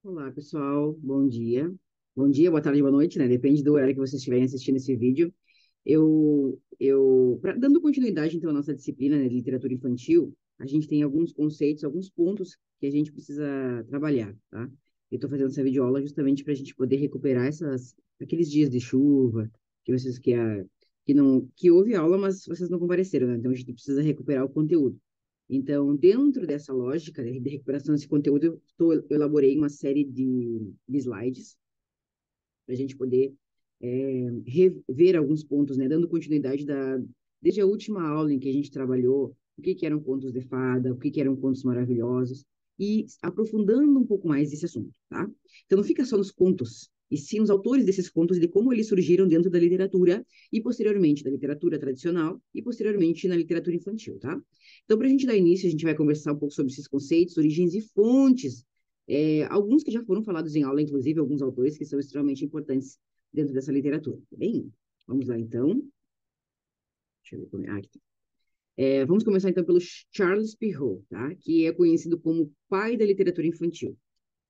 Olá, pessoal. Bom dia. Bom dia, boa tarde, boa noite, né? Depende do horário que vocês estiverem assistindo esse vídeo. Dando continuidade, então, à nossa disciplina, né, de literatura infantil, a gente tem alguns conceitos, alguns pontos que a gente precisa trabalhar, tá? Eu estou fazendo essa videoaula justamente para a gente poder recuperar aqueles dias de chuva, que houve aula, mas vocês não compareceram, né? Então, a gente precisa recuperar o conteúdo. Então, dentro dessa lógica de recuperação desse conteúdo, eu elaborei uma série de slides para a gente poder rever alguns pontos, né, dando continuidade desde a última aula em que a gente trabalhou que eram contos de fada, que eram contos maravilhosos, e aprofundando um pouco mais esse assunto, tá? Então, não fica só nos contos, e sim nos autores desses contos e de como eles surgiram dentro da literatura, e posteriormente da literatura tradicional, e posteriormente na literatura infantil, tá? Então, para a gente dar início, a gente vai conversar um pouco sobre esses conceitos, origens e fontes, alguns que já foram falados em aula, inclusive alguns autores que são extremamente importantes dentro dessa literatura. Tá bem? Vamos lá, então. Deixa eu ver como é. Aqui. Vamos começar, então, pelo Charles Perrault, tá? Que é conhecido como pai da literatura infantil.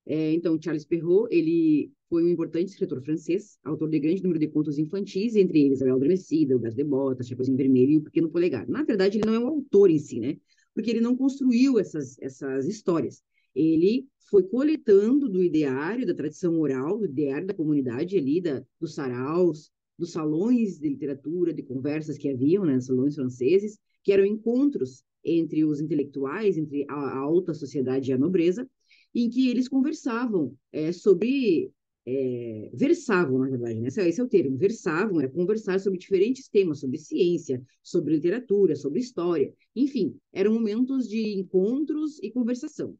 Então, Charles Perrault, ele foi um importante escritor francês, autor de grande número de contos infantis, entre eles A Bela Adormecida, O Gato de Botas, Chapeuzinho Vermelho e O Pequeno Polegar. Na verdade, ele não é um autor em si, né? Porque ele não construiu essas histórias. Ele foi coletando do ideário, da tradição oral, do ideário da comunidade ali, dos saraus, dos salões de literatura, de conversas que haviam, né, salões franceses, que eram encontros entre os intelectuais, entre a alta sociedade e a nobreza, em que eles conversavam versavam, na verdade, né? Esse é o termo, versavam, era conversar sobre diferentes temas, sobre ciência, sobre literatura, sobre história, enfim, eram momentos de encontros e conversação.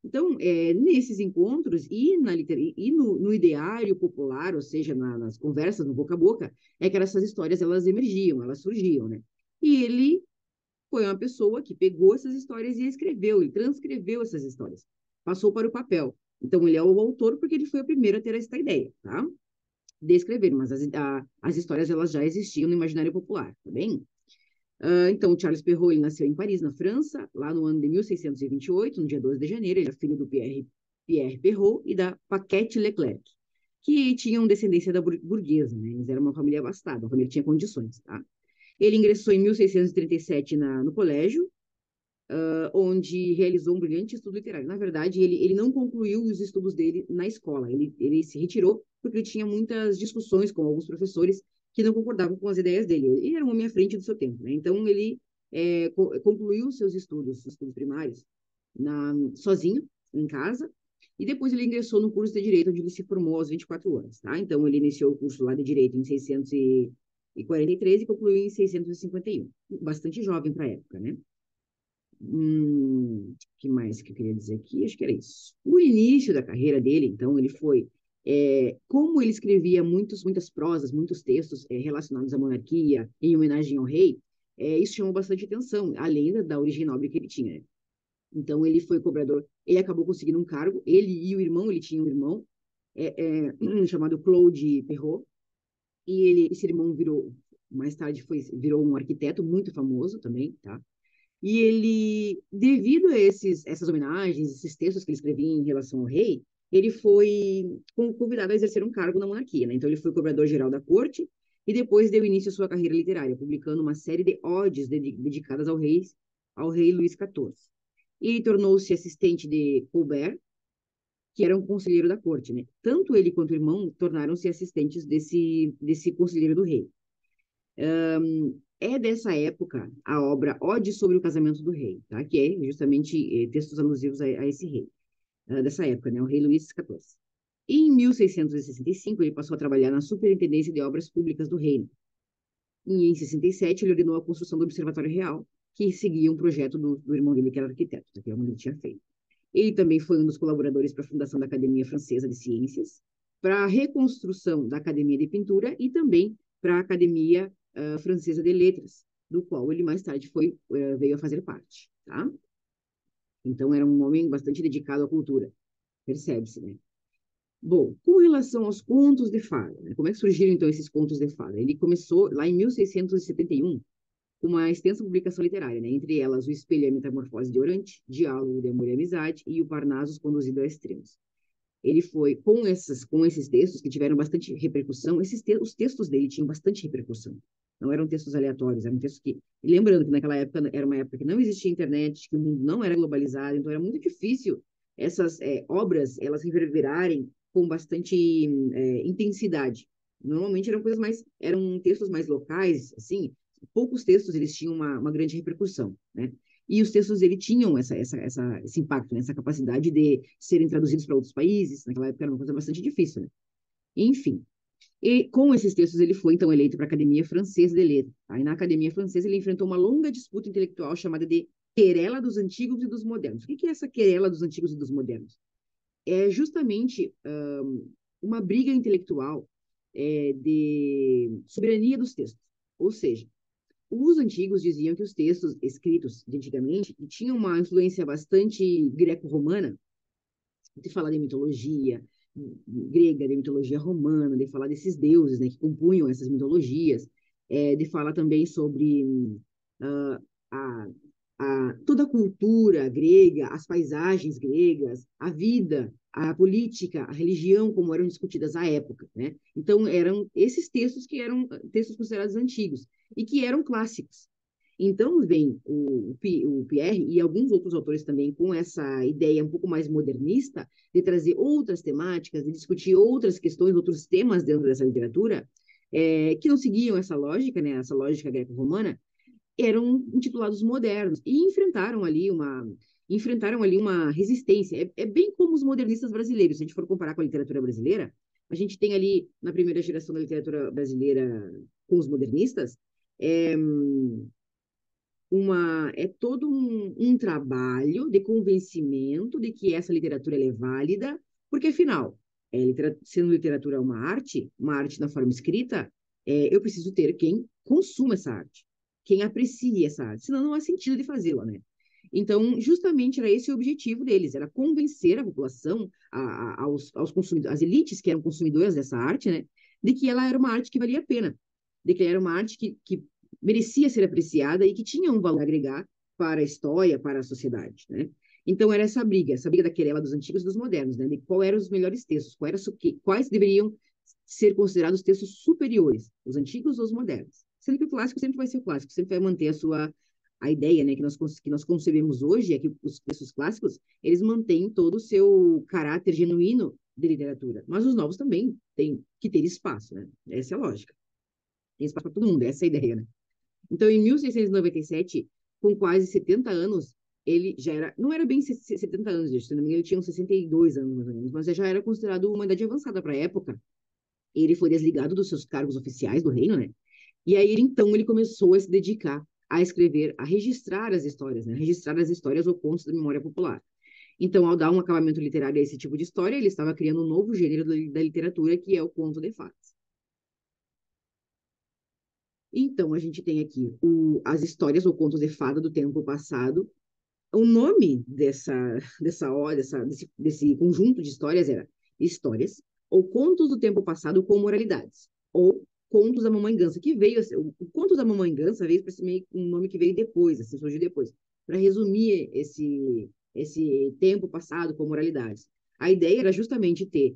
Então, nesses encontros e no ideário popular, ou seja, nas conversas, no boca a boca, é que essas histórias elas emergiam, elas surgiam, né? E ele foi uma pessoa que pegou essas histórias e escreveu, e transcreveu essas histórias, passou para o papel. Então, ele é o autor porque ele foi o primeiro a ter essa ideia, tá? De escrever, mas as histórias elas já existiam no imaginário popular, tá bem? Então, Charles Perrault ele nasceu em Paris, na França, lá no ano de 1628, no dia 12 de janeiro. Ele é filho do Pierre Perrault e da Paquette Leclerc, que tinham descendência da burguesa, né? Eles eram uma família abastada, uma família que tinha condições, tá? Ele ingressou em 1637 no colégio, onde realizou um brilhante estudo literário. Na verdade, ele não concluiu os estudos dele na escola. Ele se retirou porque ele tinha muitas discussões com alguns professores que não concordavam com as ideias dele. Ele era um homem à frente do seu tempo, né? Então, ele concluiu seus estudos primários, sozinho, em casa, e depois ele ingressou no curso de Direito, onde ele se formou aos 24 anos, tá? Então, ele iniciou o curso lá de Direito em 643 e concluiu em 651. Bastante jovem para a época, né? Que mais que eu queria dizer aqui? Acho que era isso. O início da carreira dele, então, ele foi. Como ele escrevia muitas prosas, muitos textos relacionados à monarquia, em homenagem ao rei, isso chamou bastante atenção, além da origem nobre que ele tinha, né? Então, ele foi cobrador, ele acabou conseguindo um cargo, ele e o irmão, ele tinha um irmão, chamado Claude Perrault, e esse irmão mais tarde virou um arquiteto muito famoso também, tá? E ele, devido a essas homenagens, esses textos que ele escrevia em relação ao rei, ele foi convidado a exercer um cargo na monarquia, né? Então ele foi cobrador-geral da corte e depois deu início à sua carreira literária, publicando uma série de odes dedicadas ao rei Luís XIV. E ele tornou-se assistente de Colbert, que era um conselheiro da corte, né? Tanto ele quanto o irmão tornaram-se assistentes desse conselheiro do rei. É dessa época a obra Ode sobre o Casamento do Rei, tá? Que é justamente textos alusivos a esse rei, dessa época, né? O rei Luís XIV. E em 1665, ele passou a trabalhar na Superintendência de Obras Públicas do reino. E em 67, ele ordenou a construção do Observatório Real, que seguia um projeto do irmão dele, que era arquiteto, que é o ele tinha feito. Ele também foi um dos colaboradores para a fundação da Academia Francesa de Ciências, para a reconstrução da Academia de Pintura e também para a Academia Francesa de Letras, do qual ele mais tarde veio a fazer parte, tá? Então era um homem bastante dedicado à cultura, percebe-se, né? Bom, com relação aos contos de fada, né? Como é que surgiram então esses contos de fada? Ele começou lá em 1671 com uma extensa publicação literária, né? Entre elas O Espelho e a Metamorfose de Orante, Diálogo de Amor e Amizade e O Parnaso Conduzido a Extremos. ele foi, com esses textos que tiveram bastante repercussão, os textos dele tinham bastante repercussão. Não eram textos aleatórios, eram textos que... Lembrando que naquela época era uma época que não existia internet, que o mundo não era globalizado, então era muito difícil essas obras elas reverberarem com bastante intensidade. Normalmente eram coisas mais, eram textos mais locais, assim, poucos textos eles tinham uma grande repercussão, né? E os textos dele tinham esse impacto, né? Essa capacidade de serem traduzidos para outros países. Naquela época era uma coisa bastante difícil, né? Enfim, e com esses textos ele foi então eleito para a Academia Française de Lettres. Aí na Academia Francesa ele enfrentou uma longa disputa intelectual chamada de querela dos antigos e dos modernos. O que é essa querela dos antigos e dos modernos? É justamente uma briga intelectual de soberania dos textos. Ou seja, os antigos diziam que os textos escritos de antigamente tinham uma influência bastante greco-romana, de falar de mitologia grega, de mitologia romana, de falar desses deuses, né, que compunham essas mitologias, de falar também sobre uh, a, toda a cultura grega, as paisagens gregas, a vida, a política, a religião, como eram discutidas à época, né? Então, eram esses textos que eram textos considerados antigos e que eram clássicos. Então, vem o Pierre e alguns outros autores também com essa ideia um pouco mais modernista de trazer outras temáticas, de discutir outras questões, outros temas dentro dessa literatura, que não seguiam essa lógica, né, essa lógica greco-romana, eram intitulados modernos e enfrentaram ali uma resistência. É bem como os modernistas brasileiros, se a gente for comparar com a literatura brasileira, a gente tem ali, na primeira geração da literatura brasileira com os modernistas, é, é todo um trabalho de convencimento de que essa literatura é válida, porque, afinal, sendo literatura uma arte na forma escrita, eu preciso ter quem consuma essa arte, quem aprecie essa arte, senão não há sentido de fazê-la, né? Então, justamente era esse o objetivo deles, era convencer a população, aos consumidores, as elites que eram consumidoras dessa arte, né, de que ela era uma arte que valia a pena, de que ela era uma arte que merecia ser apreciada e que tinha um valor a agregar para a história, para a sociedade, né? Então era essa briga da querela dos antigos e dos modernos, né? De qual eram os melhores textos, quais deveriam ser considerados textos superiores, os antigos ou os modernos. Sendo que o clássico sempre vai ser o clássico, sempre vai manter a ideia, né, que nós concebemos hoje é que os textos clássicos, eles mantêm todo o seu caráter genuíno de literatura, mas os novos também têm que ter espaço, né? Essa é a lógica. Tem espaço para todo mundo, essa é a ideia, né? Então, em 1697, com quase 70 anos, ele já era, não era bem 70 anos, gente, se não me engano, ele tinha uns 62 anos, mais ou menos, mas já era considerado uma idade avançada para a época. Ele foi desligado dos seus cargos oficiais do reino, né? E aí, então, ele começou a se dedicar a escrever, a registrar as histórias, né? Registrar as histórias ou contos da memória popular. Então, ao dar um acabamento literário a esse tipo de história, ele estava criando um novo gênero da literatura, que é o conto de fadas. Então, a gente tem aqui as histórias ou contos de fada do tempo passado. O nome desse conjunto de histórias era Histórias ou Contos do Tempo Passado com Moralidades, ou Contos da Mamãe Gansa, que veio, o Contos da Mamãe Gansa veio para ser meio um nome que veio depois, assim, surgiu depois, para resumir esse tempo passado com moralidades. A ideia era justamente ter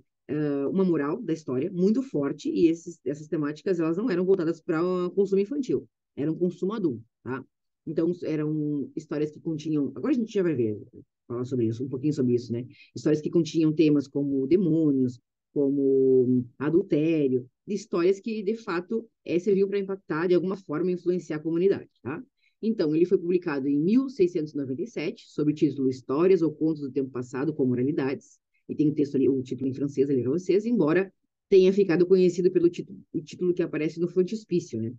uma moral da história muito forte e essas temáticas elas não eram voltadas para consumo infantil, eram consumo adulto, tá? Então eram histórias que continham, agora a gente já vai ver, falar sobre isso, um pouquinho sobre isso, né? Histórias que continham temas como demônios, como adultério, de histórias que de fato serviam para impactar de alguma forma e influenciar a comunidade, tá? Então, ele foi publicado em 1697, sob o título Histórias ou Contos do Tempo Passado com Moralidades, e tem o texto ali, o título em francês ali para vocês, embora tenha ficado conhecido pelo o título que aparece no frontispício, né?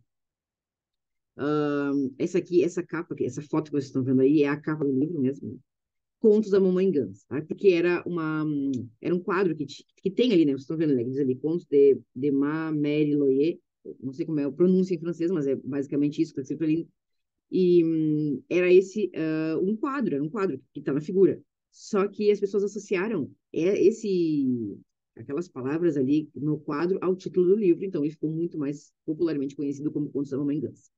Essa capa, essa foto que vocês estão vendo aí é a capa do livro mesmo, Contos da Mamãe Gans, tá? Porque era um quadro que tem ali, né? Vocês estão vendo, né? Diz ali, Contos de Ma Mère Loyer, não sei como é a pronúncia em francês, mas é basicamente isso que está escrito ali. E era era um quadro que está na figura. Só que as pessoas associaram aquelas palavras ali no quadro ao título do livro, então ele ficou muito mais popularmente conhecido como Contos da Mamãe Gans.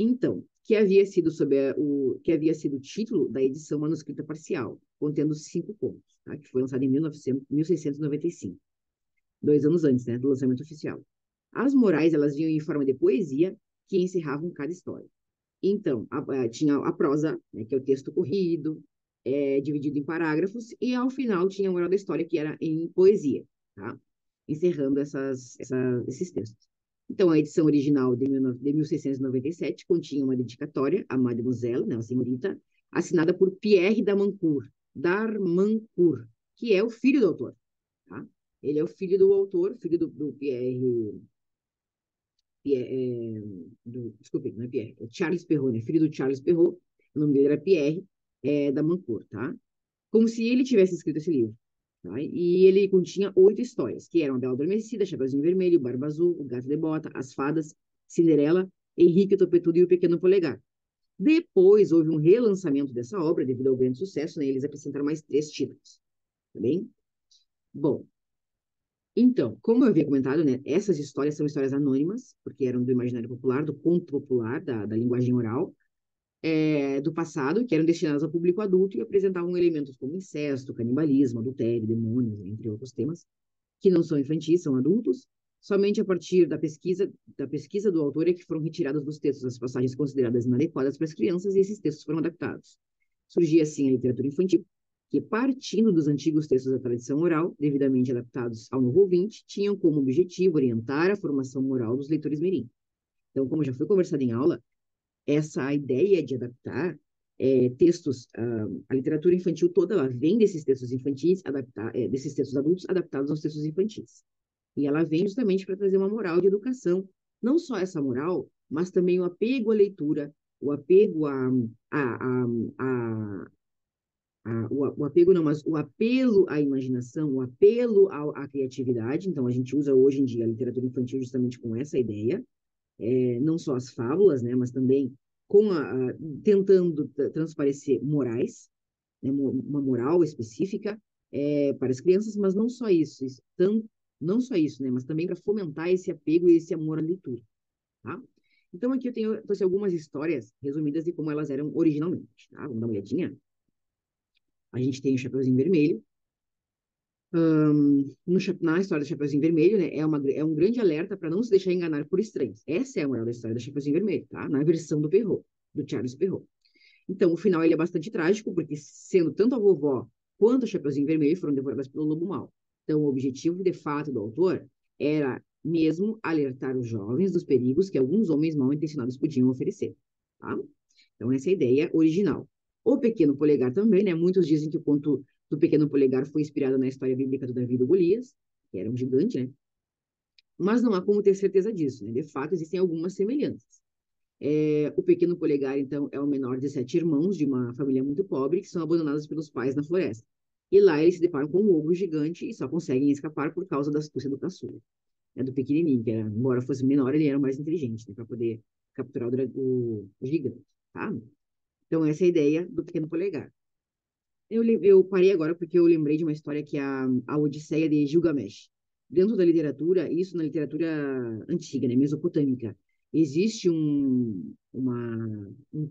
Então, que havia sido o título da edição manuscrita parcial, contendo 5 contos, tá? Que foi lançado em 1695, 2 anos antes, né, do lançamento oficial. As morais, elas vinham em forma de poesia que encerravam cada história. Então, tinha a prosa, né, que é o texto corrido, dividido em parágrafos, e ao final tinha a moral da história, que era em poesia, tá? Encerrando esses textos. Então, a edição original de 1697 continha uma dedicatória à Mademoiselle, né, a senhorita, assinada por Pierre Darmancourt, que é o filho do autor, tá? Ele é o filho do autor, filho do Pierre, desculpe, não é Pierre, é Charles Perrault, né? Filho do Charles Perrault, o nome dele era Pierre, da Mancourt, tá? Como se ele tivesse escrito esse livro, tá? E ele continha 8 histórias, que eram a Bela Adormecida, Chapeuzinho Vermelho, Barba Azul, O Gato de Bota, As Fadas, Cinderela, Henrique o Topetudo e o Pequeno Polegar. Depois houve um relançamento dessa obra, devido ao grande sucesso, né? Eles acrescentaram mais 3 títulos, tá bem? Bom, então, como eu havia comentado, né, essas histórias são histórias anônimas, porque eram do imaginário popular, do conto popular, da linguagem oral, do passado, que eram destinadas ao público adulto e apresentavam elementos como incesto, canibalismo, adultério, demônios, entre outros temas, que não são infantis, são adultos. Somente a partir da pesquisa do autor é que foram retiradas dos textos as passagens consideradas inadequadas para as crianças e esses textos foram adaptados. Surgia assim a literatura infantil, que, partindo dos antigos textos da tradição oral, devidamente adaptados ao novo ouvinte, tinham como objetivo orientar a formação moral dos leitores mirim. Então, como já foi conversado em aula, essa ideia de adaptar textos, a literatura infantil toda, ela vem desses textos infantis, desses textos adultos adaptados aos textos infantis. E ela vem justamente para trazer uma moral de educação, não só essa moral, mas também o apego à leitura, o apego a, a, o apego não, mas o apelo à imaginação, o apelo à criatividade. Então, a gente usa hoje em dia a literatura infantil justamente com essa ideia, não só as fábulas, né, mas também tentando transparecer morais, né, uma moral específica para as crianças, mas não só isso, não só isso, né, mas também para fomentar esse apego e esse amor à leitura, tá? Então, aqui eu trouxe algumas histórias resumidas de como elas eram originalmente, tá? Vamos dar uma olhadinha? A gente tem o Chapeuzinho Vermelho. Na história do Chapeuzinho Vermelho, né, é um grande alerta para não se deixar enganar por estranhos. Essa é a moral da história do Chapeuzinho Vermelho, tá? Na versão do Perrault, do Charles Perrault. Então, o final ele é bastante trágico, porque sendo tanto a vovó quanto o Chapeuzinho Vermelho foram devoradas pelo lobo mau. Então, o objetivo, de fato, do autor era mesmo alertar os jovens dos perigos que alguns homens mal intencionados podiam oferecer, tá? Então, essa é a ideia original. O Pequeno Polegar também, né? Muitos dizem que o conto do Pequeno Polegar foi inspirado na história bíblica do Davi e do Golias, que era um gigante, né? Mas não há como ter certeza disso, né? De fato, existem algumas semelhanças. O Pequeno Polegar, então, é o menor de 7 irmãos de uma família muito pobre que são abandonados pelos pais na floresta. E lá eles se deparam com um ogro gigante e só conseguem escapar por causa da astúcia do caçula, né? Do pequenininho, que era, embora fosse menor, ele era o mais inteligente, né? Para poder capturar o gigante, tá? Então, essa é a ideia do Pequeno Polegar. Eu parei agora porque eu lembrei de uma história que é a Odisseia de Gilgamesh. Dentro da literatura, isso na literatura antiga, né, mesopotâmica, existe um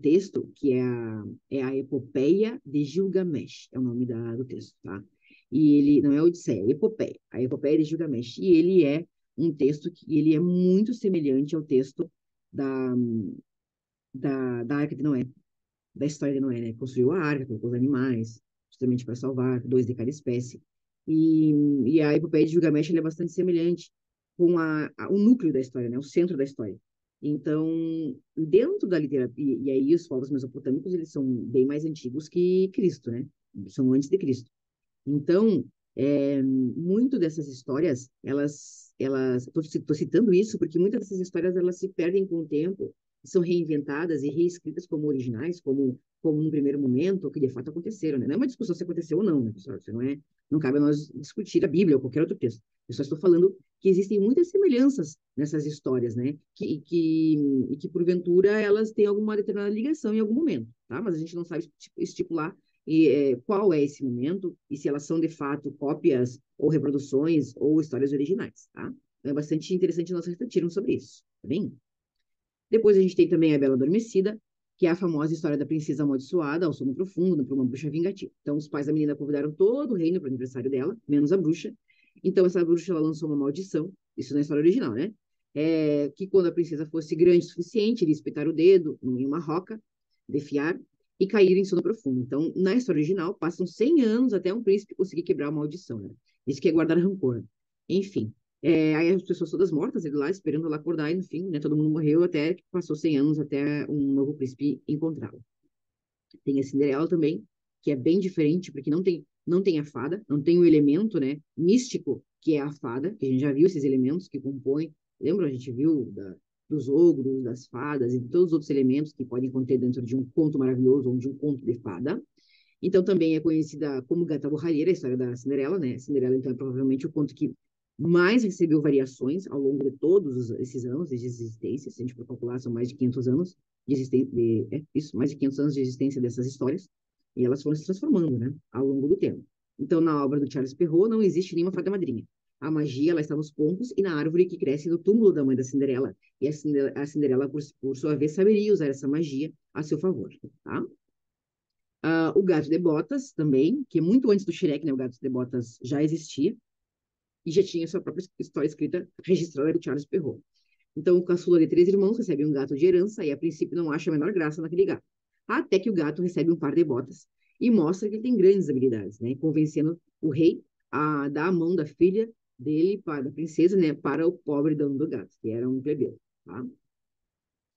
texto que é a Epopeia de Gilgamesh, é o nome do texto, tá? E ele não é Odisseia, é Epopeia, a Epopeia de Gilgamesh. E ele é um texto que ele é muito semelhante ao texto da, da Arca de Noé, da história de Noé, né? Construiu a arca, colocou os animais, justamente para salvar 2 de cada espécie. E, e a epopeia de Gilgamesh ela é bastante semelhante com o núcleo da história, né? O centro da história. Então, dentro da literatura, e aí os povos mesopotâmicos, eles são bem mais antigos que Cristo, né? São antes de Cristo. Então, muito dessas histórias, estou citando isso porque muitas dessas histórias elas se perdem com o tempo, são reinventadas e reescritas como originais, como no primeiro momento, o que de fato aconteceram, né? Não é uma discussão se aconteceu ou não, né, pessoal? Isso não cabe a nós discutir a Bíblia ou qualquer outro texto. Eu só estou falando que existem muitas semelhanças nessas histórias, né? E que porventura elas têm alguma determinada ligação em algum momento, tá? Mas a gente não sabe estipular qual é esse momento e se elas são de fato cópias ou reproduções ou histórias originais, tá? Então, é bastante interessante nós refletirmos sobre isso, tá bem? Depois a gente tem também a Bela Adormecida, que é a famosa história da princesa amaldiçoada ao sono profundo, para uma bruxa vingativa. Então, os pais da menina convidaram todo o reino para o aniversário dela, menos a bruxa. Então, essa bruxa ela lançou uma maldição, isso na história original, né? Que quando a princesa fosse grande o suficiente, iria espetar o dedo em uma roca, defiar e cair em sono profundo. Então, na história original, passam 100 anos até um príncipe conseguir quebrar a maldição, né? Isso que é guardar rancor. Enfim, aí as pessoas todas mortas, ele lá esperando ela acordar, e no fim, né, todo mundo morreu até que passou 100 anos até um novo príncipe encontrá-la. Tem a Cinderela também, que é bem diferente, porque não tem a fada, não tem o elemento, né, místico, que é a fada, que a gente já viu esses elementos que compõem. Lembra? A gente viu dos ogros, das fadas e todos os outros elementos que podem conter dentro de um conto maravilhoso ou de um conto de fada. Então, também é conhecida como Gata Borralheira, a história da Cinderela, né? Cinderela, então, é provavelmente o conto que mais recebeu variações ao longo de todos esses anos de existência. Se a gente for calcular, são mais de 500 anos de existência, isso, mais de 500 anos de existência dessas histórias, e elas foram se transformando, né, ao longo do tempo. Então, na obra do Charles Perrault, não existe nenhuma fada madrinha. A magia, ela está nos contos e na árvore que cresce no túmulo da mãe da Cinderela. E a Cinderela por sua vez, saberia usar essa magia a seu favor, tá? O Gato de Botas também, que muito antes do Shrek, né, o Gato de Botas já existia e já tinha sua própria história escrita, registrada do Charles Perrault. Então, o caçula de 3 irmãos recebe um gato de herança e, a princípio, não acha a menor graça naquele gato. Até que o gato recebe um par de botas e mostra que ele tem grandes habilidades, né? Convencendo o rei a dar a mão da filha dele, da princesa, né? Para o pobre dono do gato, que era um plebeu, tá?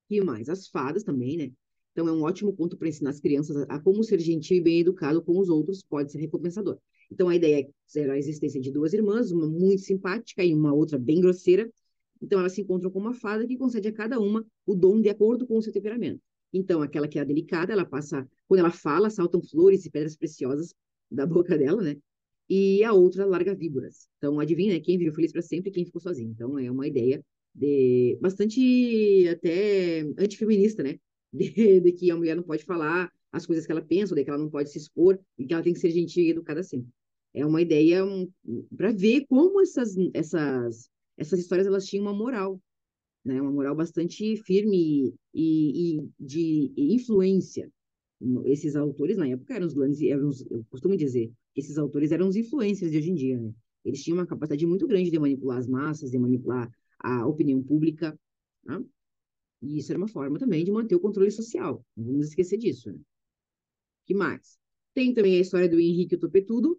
E mais, as fadas também, né? Então, é um ótimo ponto para ensinar as crianças a como ser gentil e bem educado com os outros pode ser recompensador. Então, a ideia é a existência de 2 irmãs, uma muito simpática e uma outra bem grosseira. Então, elas se encontram com uma fada que concede a cada uma o dom de acordo com o seu temperamento. Então, aquela que é a delicada, ela passa, quando ela fala, saltam flores e pedras preciosas da boca dela, né? E a outra larga víboras. Então, adivinha, né? Quem viveu feliz para sempre e quem ficou sozinho. Então, é uma ideia bastante até antifeminista, né? De que a mulher não pode falar as coisas que ela pensa, de que ela não pode se expor e que ela tem que ser gentil e educada assim. É uma ideia para ver como essas histórias elas tinham uma moral, né? Uma moral bastante firme e de influência. Esses autores, na época, eu costumo dizer, que esses autores eram os influencers de hoje em dia, né? Eles tinham uma capacidade muito grande de manipular as massas, de manipular a opinião pública, tá? E isso era uma forma também de manter o controle social. Não vamos esquecer disso, né? Que mais? Tem também a história do Henrique o Topetudo.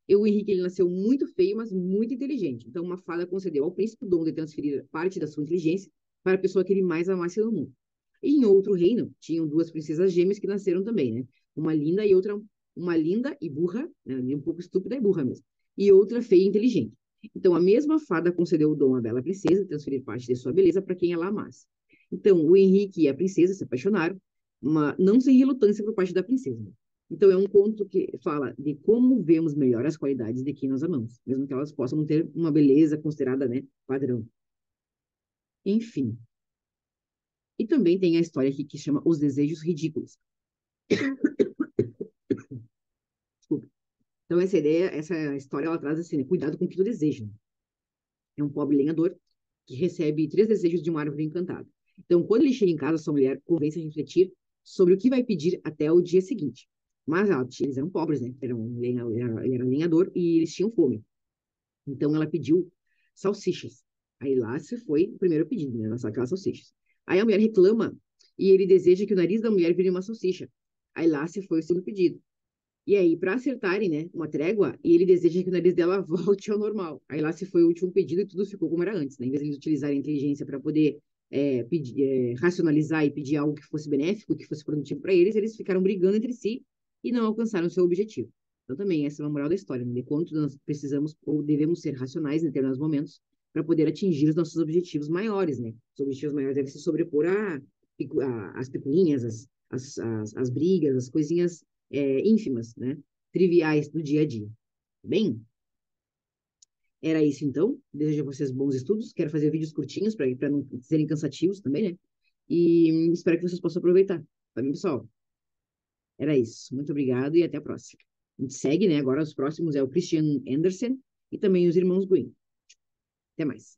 E o Henrique ele nasceu muito feio, mas muito inteligente. Então, uma fada concedeu ao príncipe o dom de transferir parte da sua inteligência para a pessoa que ele mais amasse no mundo. E em outro reino, tinham 2 princesas gêmeas que nasceram também, né? Uma linda e burra, né? Um pouco estúpida e burra mesmo. E outra feia e inteligente. Então, a mesma fada concedeu o dom à bela princesa de transferir parte de sua beleza para quem ela amasse. Então, o Henrique e a princesa se apaixonaram, não sem relutância por parte da princesa. Então, é um conto que fala de como vemos melhor as qualidades de quem nós amamos, mesmo que elas possam não ter uma beleza considerada, né, padrão. Enfim. E também tem a história aqui que chama Os Desejos Ridículos. Desculpa. Então, essa história, ela traz assim, né, cuidado com o que tu deseja. É um pobre lenhador que recebe 3 desejos de uma árvore encantada. Então, quando ele chega em casa, sua mulher convence a refletir sobre o que vai pedir até o dia seguinte. Mas eles eram pobres, né? Ele era lenhador e eles tinham fome. Então ela pediu salsichas. Aí lá se foi o primeiro pedido, né? Aquelas salsichas. Aí a mulher reclama e ele deseja que o nariz da mulher vire uma salsicha. Aí lá se foi o segundo pedido. E aí, para acertarem, né, uma trégua, e ele deseja que o nariz dela volte ao normal. Aí lá se foi o último pedido e tudo ficou como era antes, né? Em vez de eles utilizarem a inteligência para poder racionalizar e pedir algo que fosse benéfico, que fosse produtivo para eles, eles ficaram brigando entre si e não alcançaram o seu objetivo. Então, também, essa é uma moral da história, né? De quanto nós precisamos ou devemos ser racionais em determinados momentos para poder atingir os nossos objetivos maiores, né? Os objetivos maiores devem se sobrepor as picuinhas, as brigas, as coisinhas ínfimas, né? Triviais do dia a dia. Bem, era isso então. Desejo a vocês bons estudos. Quero fazer vídeos curtinhos para não serem cansativos também, né? E espero que vocês possam aproveitar. Tá bem, pessoal? Era isso. Muito obrigado e até a próxima. A gente segue, né? Agora os próximos é o Christian Andersen e também os irmãos Green. Até mais.